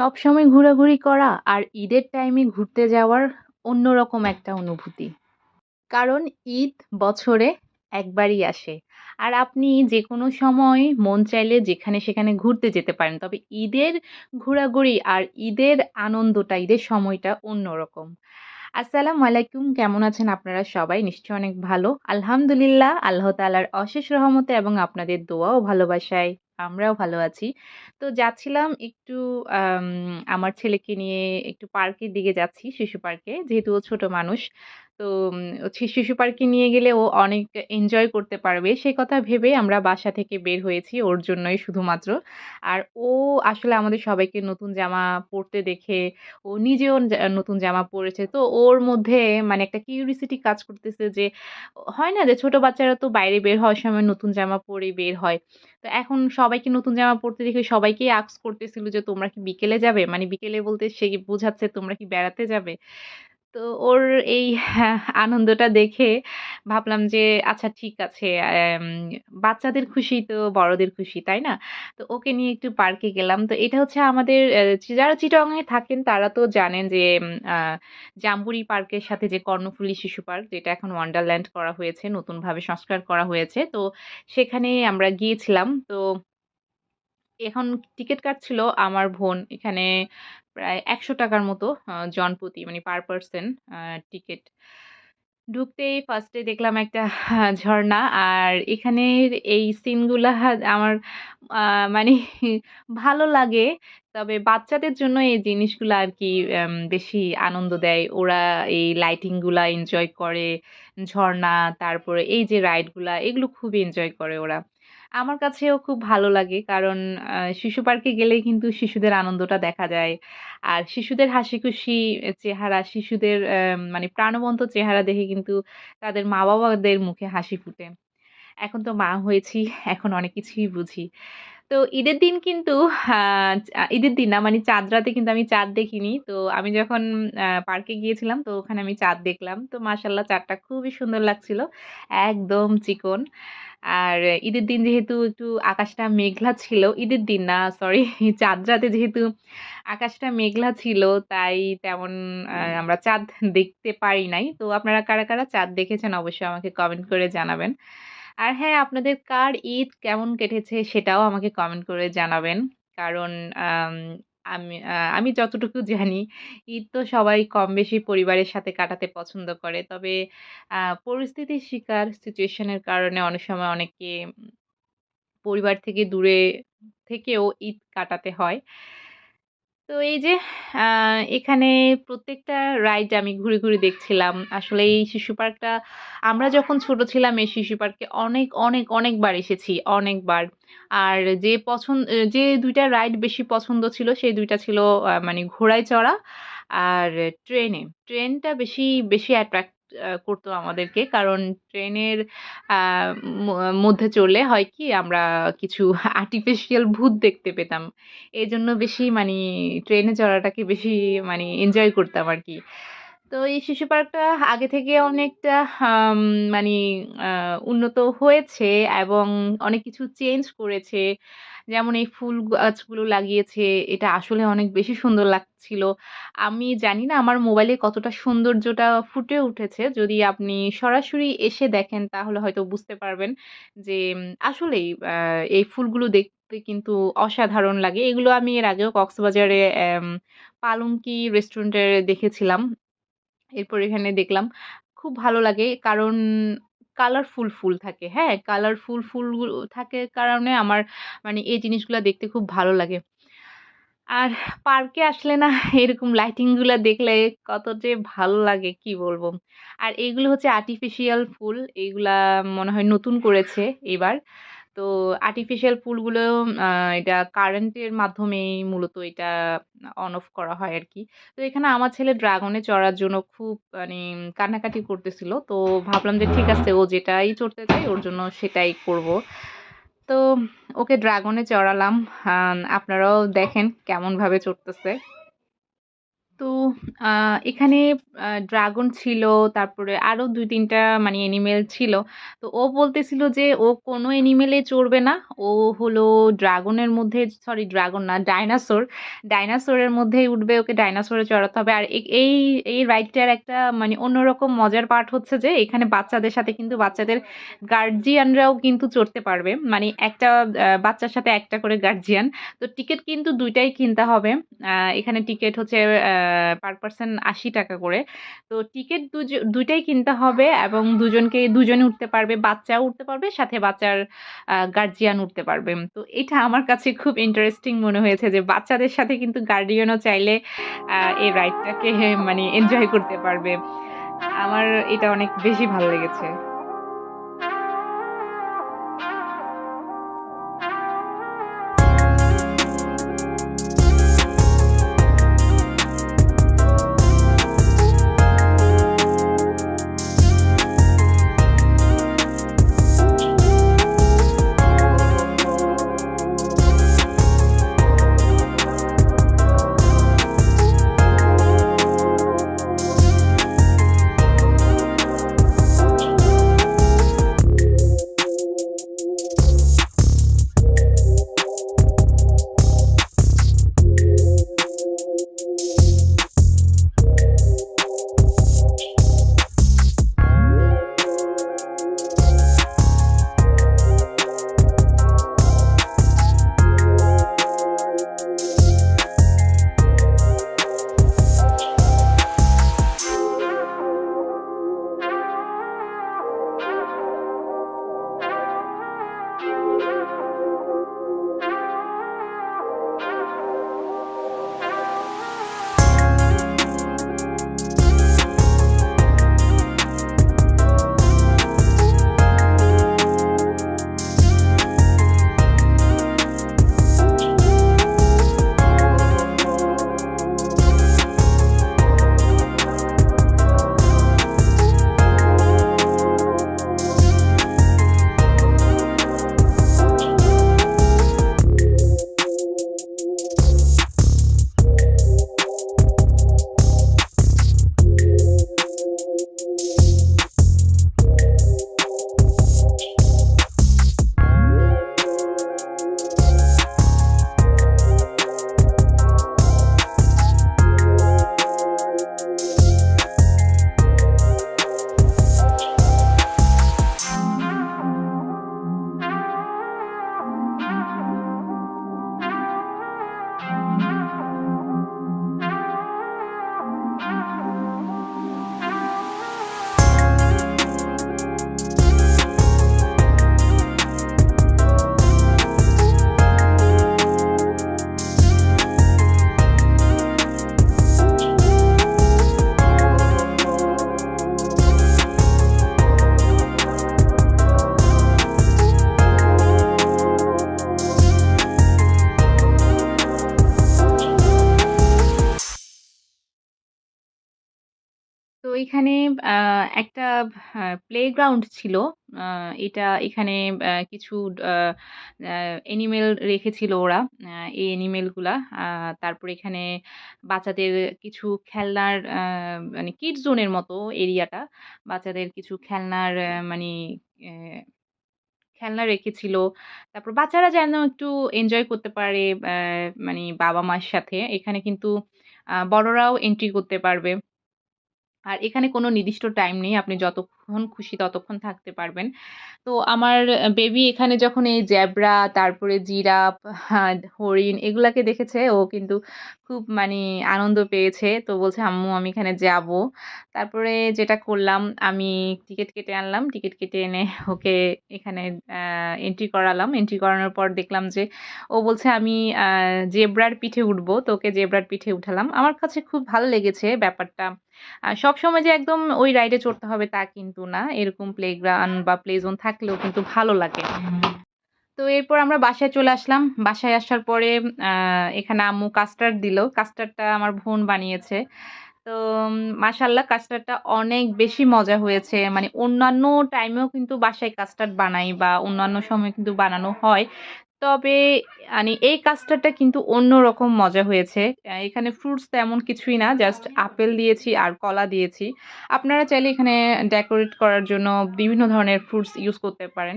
সবসময় ঘোরাঘুরি করা আর ঈদের টাইমে ঘুরতে যাওয়ার অন্যরকম একটা অনুভূতি। কারণ ঈদ বছরে একবারই আসে। আর আপনি যেকোনো সময় মন চাইলে যেখানে সেখানে ঘুরতে যেতে পারেন। তবে ঈদের ঘোরাঘুরি আর ঈদের আনন্দটা, ঈদের সময়টা অন্যরকম। আসসালামু আলাইকুম। কেমন আছেন আপনারা সবাই? নিশ্চয়ই অনেক ভালো। আলহামদুলিল্লাহ, আল্লাহ তাআলার অশেষ রহমতে এবং আপনাদের দোয়া ও ভালোবাসায় আমরাও ভালো আছি। তো যাচ্ছিলাম একটু আম আমার ছেলেকে নিয়ে একটু পার্কের দিকে যাচ্ছি, শিশু পার্কে। যেহেতু ও ছোট মানুষ। তো শিশু পার্কে নিয়ে গেলে ও অনেক এনজয় করতে পারবে। সে কথা ভেবেই আমরা বাসা থেকে বের হয়েছি ওর জন্যই শুধুমাত্র। আর ও আসলে আমাদের সবাইকে নতুন জামা পড়তে দেখে ও নিজেও নতুন জামা পড়েছে। তো ওর মধ্যে মানে একটা কিউরিওসিটি কাজ করতেছে যে, হয় না যে ছোট বাচ্চারা তো বাইরে বের হওয়ার সময় নতুন জামা পরে বের হয়। তো এখন সবাইকে নতুন জামা পড়তে দেখে সবাইকেই আস্ক করতেছিল যে, "তোমরা কি বিকেলে যাবে?" মানে বিকেলে বলতে সে বোঝাচ্ছে, "তোমরা কি বেড়াতে যাবে?" তো ওর এই আনন্দটা দেখে ভাবলাম যে আচ্ছা ঠিক আছে। বাচ্চাদের খুশি তো বড়দের খুশি, তাই না? তো ওকে নিয়ে একটু পার্কে গেলাম। তো এটা হচ্ছে আমাদের যারা চিটাগং এ থাকেন তারা তো জানেন যে জাম্বুরি পার্কের সাথে যে কর্ণফুলী শিশু পার্ক যেটা এখন ওয়ান্ডারল্যান্ড করা হয়েছে, নতুনভাবে সংস্কার করা হয়েছে। তো সেখানে আমরা গিয়েছিলাম। তো এখন টিকেট কাটছিল আমার বোন। এখানে প্রায় ৳১০০ র মতো জনপ্রতি মানে পার পারসন আ টিকেট। ঢুকতেই ফার্স্ট এ দেখলাম একটা ঝর্ণা। আর এখানের এই সিন গুলা আমার আ মানে ভালো লাগে। তবে বাচ্চাদের জন্য এই জিনিসগুলা আরকি বেশি আনন্দ দেয়। ওরা এই লাইটিং গুলা এনজয় করে। ঝর্ণা, তারপরে এই যে রাইড গুলা এগুলো খুবই এনজয় করে ওরা। আমার কাছেও খুব ভালো লাগে কারণ শিশু পার্কে গেলেই কিন্তু শিশুদের আনন্দটা দেখা যায়। আর শিশুদের হাসিখুশি চেহারা, শিশুদের মানে প্রাণবন্ত চেহারা দেখে কিন্তু তাদের মা-বাবাদের মুখে হাসি ফুটে। এখন তো মা হয়েছি, এখন অনেক কিছুই বুঝি। তো ঈদের দিন কিন্তু আ ঈদের দিন না মানে চাঁদ রাতে কিন্তু আমি চাঁদ দেখিনি। তো আমি যখন পার্কে গিয়েছিলাম তো ওখানে আমি চাঁদ দেখলাম। তো মাশাআল্লাহ চাঁদটা খুবই সুন্দর লাগছিল। একদম চিকন। আর ঈদের দিন যেহেতু একটু আকাশটা মেঘলা ছিল, ঈদের দিন না সরি চাঁদ রাতে যেহেতু আকাশটা মেঘলা ছিল তাই তেমন আমরা চাঁদ দেখতে পারি নাই। তো আপনারা কারা, কারা চাঁদ দেখেছেন অবশ্যই আমাকে কমেন্ট করে জানাবেন। আর হ্যাঁ, আপনাদের কার ঈদ কেমন কেটেছে সেটাও আমাকে কমেন্ট করে জানাবেন। কারণ আম আমি যতটুকু জানি ঈদ তো সবাই কম-বেশি পরিবারের সাথে কাটাতে পছন্দ করে। তবে পরিস্থিতির শিকার সিচুয়েশন এর কারণে অনেক সময় অনেককে পরিবার থেকে দূরে থেকেও ঈদ কাটাতে হয়। তো এই যে আ এখানে প্রত্যেকটা রাইড আমি ঘুরে, ঘুরে দেখছিলাম। আসলে এই শিশু পার্কটা আমরা যখন ছোট ছিলাম এই শিশু পার্কে অনেক, অনেক, অনেকবার এসেছি, অনেকবার। আর যে ২ টা রাইড বেশি পছন্দ ছিল সেই ২ টা ছিল মানে ঘোড়ায় চড়া আর ট্রেনে। ট্রেনটা বেশি অ্যাট্রাক্ট করতো আমাদেরকে। কারণ ট্রেনের আ ম মধ্যে চড়লে হয় কি আমরা কিছু আর্টিফিশিয়াল ভূত দেখতে পেতাম। এজন্য বেশি মানি ট্রেনে চড়াটাকে বেশি মানি এনজয় করতাম আরকি। তো এই শিশু পার্কটা আগে থেকে অনেকটা হাম মানি আ উন্নত হয়েছে এবং অনেক কিছু চেঞ্জ করেছে। যেমন এই ফুল গাছগুলো লাগিয়েছে, এটা আসলে অনেক বেশি সুন্দর লাগছিল। আমি জানি না আমার মোবাইলে কতটা সৌন্দর্যটা ফুটে উঠেছে। যদি আপনি সরাসরি এসে দেখেন তাহলে হয়তো বুঝতে পারবেন যে আসলেই এই ফুলগুলো দেখতে কিন্তু অসাধারণ লাগে। এগুলো আমি এর আগেও কক্সবাজারে পালঙ্কি রেস্টুরেন্টে দেখেছিলাম। এরপর এখানে দেখলাম। খুব ভালো লাগে কারণ কালারফুল ফুল থাকে, হ্যাঁ? কালারফুল ফুলগুলো থাকে কারণে আমার মানে এই জিনিসগুলা দেখতে খুব ভালো লাগে। আর পার্কে আসলে না এরকম লাইটিং গুলা দেখলে কত যে ভালো লাগে কি বলবো। আর এগুলো হচ্ছে আর্টিফিশিয়াল ফুল। এগুলা মনে হয় নতুন করেছে এবার। তো আর্টিফিশিয়াল ফুলগুলো আ এটা কারেন্টের মাধ্যমেই মূলত এটা অন অফ করা হয় আরকি। তো এখানে আমার ছেলে ড্রাগনে চড়ার জন্য খুব মানে কান্নাকাটি করতেছিল। তো ভাবলাম যে ঠিক আছে ও যেটাই চড়তে চায় ওর জন্য সেটাই করব। তো ওকে ড্রাগনে চড়ালাম। আপনারাও দেখেন কেমনভাবে চড়তেছে। তো আ এখানে ড্রাগন ছিল, তারপরে আরো ২-৩ টা মানে অ্যানিমেল ছিল। তো ও বলতেছিল যে ও কোনো অ্যানিমেলে চড়বে না। ও হলো ড্রাগনের মধ্যে সরি ড্রাগন না ডাইনোসর। ডাইনোসরের মধ্যেই উঠবে, ওকে ডাইনোসরে চড়াতে হবে। আর এই রাইডটার একটা মানে অন্যরকম মজার পার্ট হচ্ছে যে এখানে বাচ্চাদের সাথে কিন্তু বাচ্চাদের গার্ডিয়ানরাও কিন্তু চড়তে পারবে। মানে একটা বাচ্চার সাথে একটা করে গার্ডিয়ান। তো টিকেট কিন্তু ২ টাই কিনতে হবে। এখানে টিকেট হচ্ছে পার পারসন ৳৮০ করে। তো টিকেট ২ টাই কিনতে হবে এবং দুজনে উঠতে পারবে। বাচ্চাও উঠতে পারবে, সাথে বাচ্চার গার্ডিয়ান উঠতে পারবে। তো এটা আমার কাছে খুব ইন্টারেস্টিং মনে হয়েছে যে বাচ্চাদের সাথে কিন্তু গার্ডিয়ানও চাইলে এই রাইডটাকে মানে এনজয় করতে পারবে। আমার এটা অনেক বেশি ভালো লেগেছে। তো এখানে আ একটা প্লেগ্রাউন্ড ছিল। আ এখানে কিছু আ আ অ্যানিমেল রেখেছিল ওরা। এই অ্যানিমেল গুলা। আ তারপরে এখানে বাচ্চাদের কিছু খেলনার মানে কিডস জোন এর মতো এরিয়াটা। বাচ্চাদের কিছু খেলনার মানি অ্যা খেলনা রেখেছিল। তারপর বাচ্চারা যেন একটু এনজয় করতে পারে মানি বাবা-মার সাথে। এখানে কিন্তু বড়রাও এন্ট্রি করতে পারবে। আর এখানে কোনো নির্দিষ্ট টাইম নেই। আপনি যতক্ষণ খুশি ততক্ষণ থাকতে পারবেন। তো আমার বেবি এখানে যখন এই জেব্রা, তারপরে জিরাফ, হরিণ এগুলাকে দেখেছে ও কিন্তু খুব মানি আনন্দ পেয়েছে। তো বলছে, "আম্মু আমি এখানে যাবো।" তারপরে যেটা করলাম আমি টিকেট কেটে আনলাম। টিকেট কেটে এনে ওকে এখানে আ এন্ট্রি করালাম। এন্ট্রি করানোর পর দেখলাম যে ও বলছে, "আমি আ জেব্রার পিঠে উঠবো।" তো ওকে জেব্রার পিঠে উঠালাম। আমার কাছে খুব ভালো লেগেছে ব্যাপারটা। সবসময় যে একদম ওই রাইডে চড়তে হবে তা কিন্তু না। এরকম প্লেগ্রাউন্ড বা প্লে জোন থাকলেও কিন্তু ভালো লাগে। তো এরপর আমরা বাসায় চলে আসলাম। বাসায় আসার পরে আ এখানে আম্মু কাস্টার্ড দিল। কাস্টার্ডটা আমার বোন বানিয়েছে। তো মাশাআল্লাহ কাস্টার্ডটা অনেক বেশি মজা হয়েছে। মানে অন্যান্য টাইমেও কিন্তু বাসায় কাস্টার্ড বানাই বা অন্যান্য সময় কিন্তু বানানো হয়। তবে এই কাস্টার্ডটা কিন্তু অন্যরকম মজা হয়েছে। এখানে ফ্রুটস তেমন কিছুই না। জাস্ট আপেল দিয়েছি আর কলা দিয়েছি। আপনারা চাইলে এখানে ডেকোরেট করার জন্য বিভিন্ন ধরনের ফ্রুটস ইউজ করতে পারেন।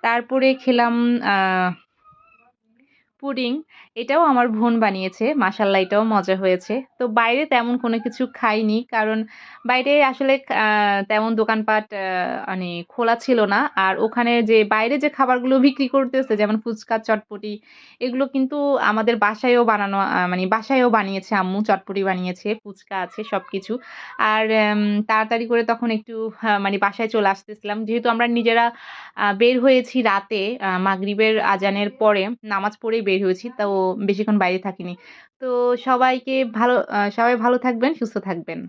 তারপরে খেলাম আ পুডিং। এটাও আমার বোন বানিয়েছে। মাশাআল্লাহ এটাও মজা হয়েছে। তো বাইরে তেমন কোনো কিছু খাইনি। কারণ বাইরে আসলে তেমন দোকানপাট খোলা ছিল না। আর ওখানে যে বাইরে যে খাবারগুলো বিক্রি করতেছে যেমন ফুচকা, চটপটি এগুলো কিন্তু আমাদের বাসায়ও বানানো বাসায়ও বানিয়েছে আম্মু। চটপটি বানিয়েছে, ফুচকা আছে সবকিছু। আর তাড়াতাড়ি করে তখন একটু বাসায় চলে আসতেছিলাম। যেহেতু আমরা নিজেরা বের হয়েছি রাতে মাগরিবের আজানের পরে নামাজ পড়েই বের হয়েছি। তো বেশিক্ষণ বাইরে থাকিনি। তো সবাই ভালো থাকবেন, সুস্থ থাকবেন।